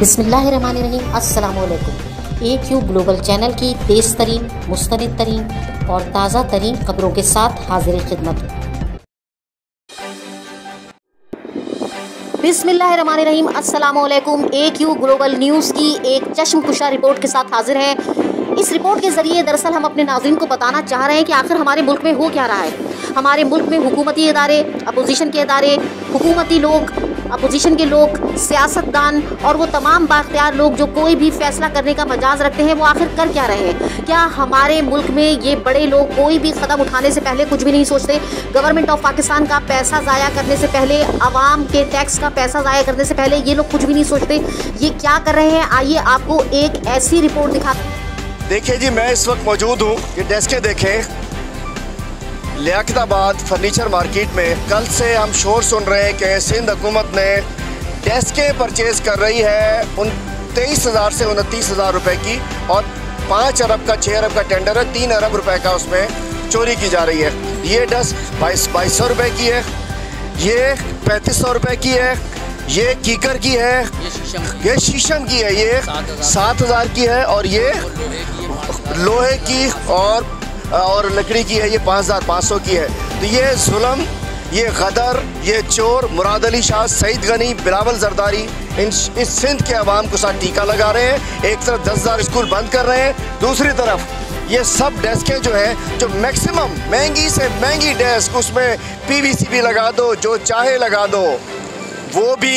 बिस्मिल्लाहिर्रहमानिर्रहीम। अस्सलामुअलैकुम। AQ global channel की तेज़ तरीन, मुस्तनिद तरीन और ताज़ा तरीन खबरों के साथ हाजिर खिदमत। बिस्मिल्लाहिर्रहमानिर्रहीम। अस्सलामुअलैकुम। AQ ग्लोबल न्यूज़ की एक चश्मकुशा रिपोर्ट के साथ हाजिर है। इस रिपोर्ट के ज़रिए दरअसल हम अपने नाज़रीन को बताना चाह रहे हैं कि आखिर हमारे मुल्क में हो क्या रहा है। हमारे मुल्क में हुकूमती इदारे, अपोजिशन के इदारे, हुकूमती लोग, अपोजिशन के लोग, सियासतदान और वो तमाम बाख्तियार लोग जो कोई भी फैसला करने का मजाज रखते हैं, वो आखिर कर क्या रहे हैं। क्या हमारे मुल्क में ये बड़े लोग कोई भी कदम उठाने से पहले कुछ भी नहीं सोचते? गवर्नमेंट ऑफ पाकिस्तान का पैसा ज़ाया करने से पहले, आवाम के टैक्स का पैसा ज़ाया करने से पहले ये लोग कुछ भी नहीं सोचते। ये क्या कर रहे हैं, आइए आपको एक ऐसी रिपोर्ट दिखाते हैं। देखिए जी, मैं इस वक्त मौजूद हूँ, ये डेस्कें देखें, लियाकताबाद फर्नीचर मार्केट में। कल से हम शोर सुन रहे हैं कि सिंध हुकूमत ने डेस्कें परचेज़ कर रही है 23,000 से 29,000 रुपये की, और 5 अरब का 6 अरब का टेंडर है, 3 अरब रुपए का उसमें चोरी की जा रही है। ये डेस्क 2200 रुपये की है, ये 3500 रुपये की है, ये कीकर की है, ये शीशम की है, ये 7,000 की है, और ये लोहे की और लकड़ी की है, ये 5,500 की है। तो ये जुल्म, ये गदर, ये चोर मुराद अली शाह, सईद गनी, बिलावल जरदारी इस सिंध के अवाम को साथ टीका लगा रहे हैं। एक तरफ 10,000 स्कूल बंद कर रहे हैं, दूसरी तरफ ये सब डेस्कें जो हैं, जो मैक्सिमम महंगी से महंगी डेस्क, उसमें PVC भी लगा दो, जो चाहे लगा दो, वो भी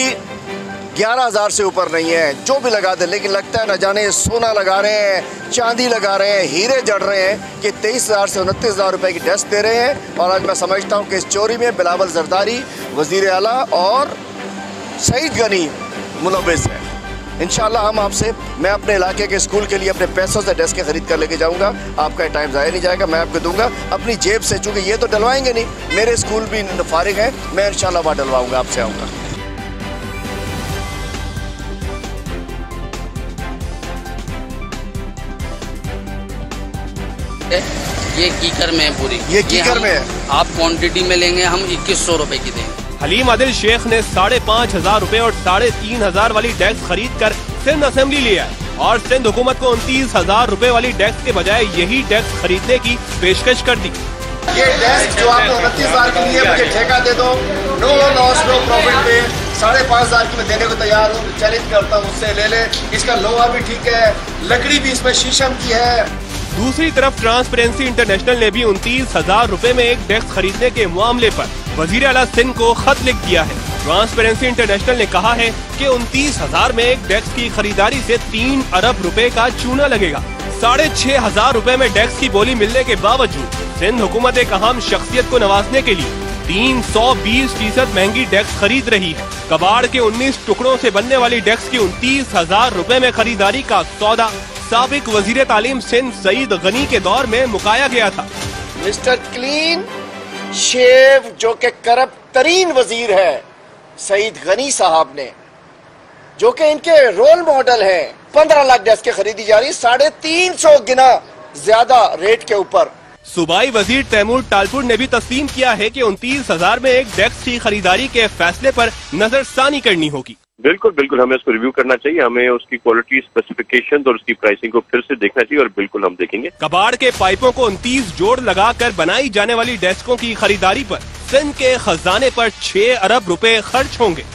11,000 से ऊपर नहीं है। जो भी लगा दे, लेकिन लगता है न जाने सोना लगा रहे हैं, चांदी लगा रहे हैं, हीरे जड़ रहे हैं कि 23,000 से 29,000 रुपये की डेस्क दे रहे हैं। और आज मैं समझता हूँ कि इस चोरी में बिलावल जरदारी, वज़ीर आला और सईद गनी मुलव्विस है। इंशाल्लाह हम आपसे, मैं अपने इलाके के स्कूल के लिए अपने पैसों से डेस्कें खरीद कर लेके जाऊँगा। आपका टाइम ज़ाया नहीं जाएगा, मैं आपको दूंगा अपनी जेब से, चूँकि ये तो डलवाएंगे नहीं, मेरे स्कूल भी फारिग हैं, मैं इंशाल्लाह वहाँ डलवाऊँगा, आपसे आऊँगा। ये कीकर में है पूरी, ये कीकर में है। आप क्वांटिटी में लेंगे, हम 2100 रुपए की देंगे। हलीम आदिल शेख ने 5,500 रुपए और 3,500 वाली डेस्क खरीद कर सिंध असेंबली लिया और सिंध हुकूमत को 29,000 रुपए वाली डेस्क के बजाय यही डेस्क खरीदने की पेशकश कर दी। ये डेस्क जो आपने 29,000 के लिए मुझे ठेका दे दो, नो लॉस नो प्रॉफिट पे 5,500 की मैं देने को तैयार हूँ। चैलेंज करता हूँ, मुझसे ले ले। इसका लोहा भी ठीक है, लकड़ी भी इसमें शीशम की है। दूसरी तरफ ट्रांसपेरेंसी इंटरनेशनल ने भी 29,000 रुपए में एक डेस्क खरीदने के मामले पर वजीर आला सिंध को खत लिख दिया है। ट्रांसपेरेंसी इंटरनेशनल ने कहा है कि 29,000 में एक डेस्क की खरीदारी से 3 अरब रुपए का चूना लगेगा। 6,500 रुपए में डेस्क की बोली मिलने के बावजूद सिंध हुकूमत एक अहम शख्सियत को नवाजने के लिए 320% महंगी डेस्क खरीद रही है। कबाड़ के 19 टुकड़ों से बनने वाली डेस्क की 29,000 रुपए में खरीदारी का सौदा साबिक वजीर तालीम सिंध सईद गनी के दौर में मुकाया गया था। मिस्टर क्लीन शेव, जो कि करप्ट तरीन वजीर है, सईद गनी साहब ने, जो कि इनके रोल मॉडल हैं, 15 लाख डेस्कें खरीदी जा रही, 350 गुना ज्यादा रेट के ऊपर। सूबाई वजीर तैमूर टालपुर ने भी तस्लीम किया है कि 29,000 में एक डेस्क की खरीदारी के फैसले पर नजरसानी करनी होगी। बिल्कुल बिल्कुल, हमें उसको रिव्यू करना चाहिए, हमें उसकी क्वालिटी, स्पेसिफिकेशन और उसकी प्राइसिंग को फिर से देखना चाहिए, और बिल्कुल हम देखेंगे। कबाड़ के पाइपों को 29 जोड़ लगाकर बनाई जाने वाली डेस्कों की खरीदारी पर सिंध के खजाने पर 6 अरब रुपए खर्च होंगे।